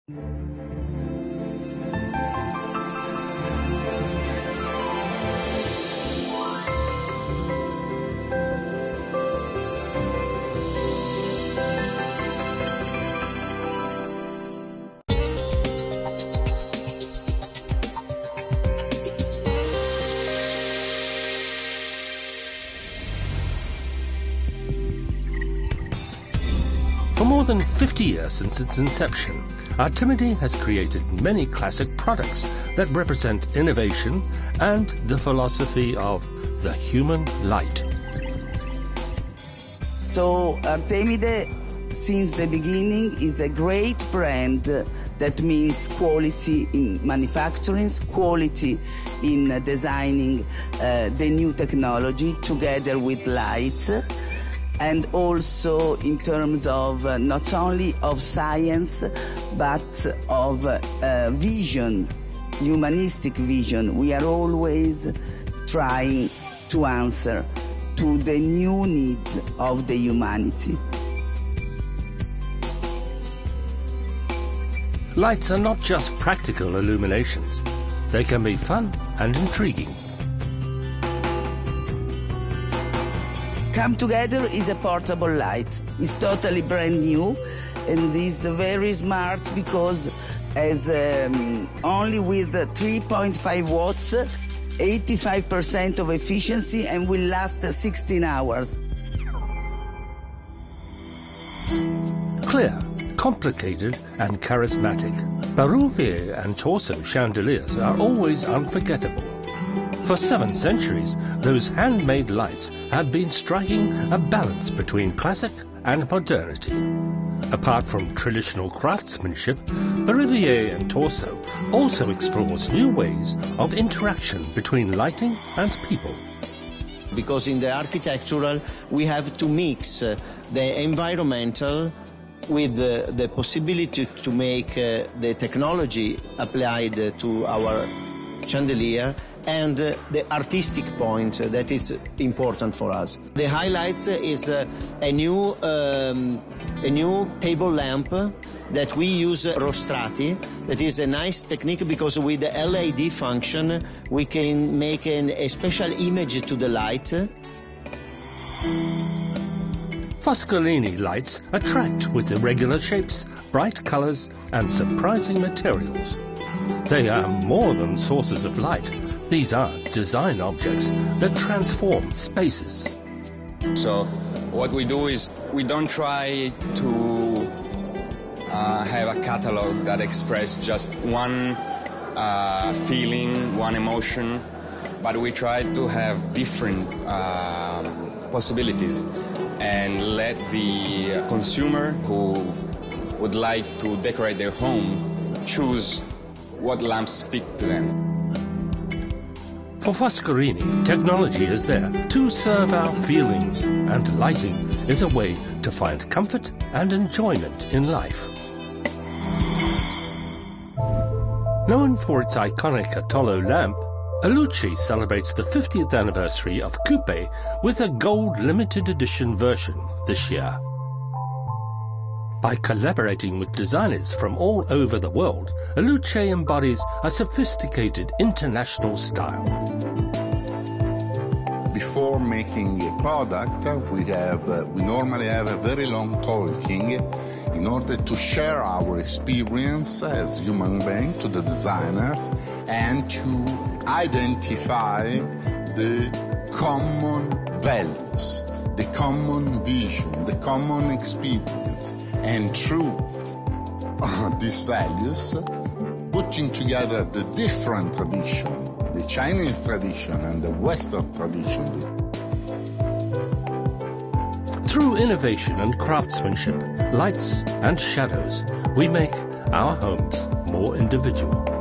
For more than 50 years since its inception, Artemide has created many classic products that represent innovation and the philosophy of the human light. So Artemide, since the beginning, is a great brand that means quality in manufacturing, quality in designing the new technology together with light, and also in terms of not only of science, but of vision, humanistic vision. We are always trying to answer to the new needs of the humanity. Lights are not just practical illuminations. They can be fun and intriguing. Come Together is a portable light. It's totally brand new and is very smart because as only with 3.5 watts, 85% of efficiency and will last 16 hours. Clear, complicated and charismatic, Barovier&Toso chandeliers are always unforgettable. For 7 centuries, those handmade lights have been striking a balance between classic and modernity. Apart from traditional craftsmanship, Barovier&Toso also explores new ways of interaction between lighting and people. Because in the architectural, we have to mix the environmental with the possibility to make the technology applied to our chandelier and the artistic point that is important for us. The highlights is a new table lamp that we use rostrati. That is a nice technique because with the LED function we can make a special image to the light. Foscarini lights attract with irregular shapes, bright colors and surprising materials. They are more than sources of light. These are design objects that transform spaces. So what we do is we don't try to have a catalog that expresses just one feeling, one emotion, but we try to have different possibilities and let the consumer who would like to decorate their home choose what lamps speak to them. For Foscarini, technology is there to serve our feelings, and lighting is a way to find comfort and enjoyment in life. Known for its iconic Atollo lamp, Oluce celebrates the 50th anniversary of Coupe with a gold limited edition version this year. By collaborating with designers from all over the world, Oluce embodies a sophisticated international style. Before making a product, we normally have a very long talking in order to share our experience as human beings to the designers and to identify the common values, the common vision, the common experience. And through these values, putting together the different tradition, the Chinese tradition and the Western tradition. Through innovation and craftsmanship, lights and shadows, we make our homes more individual.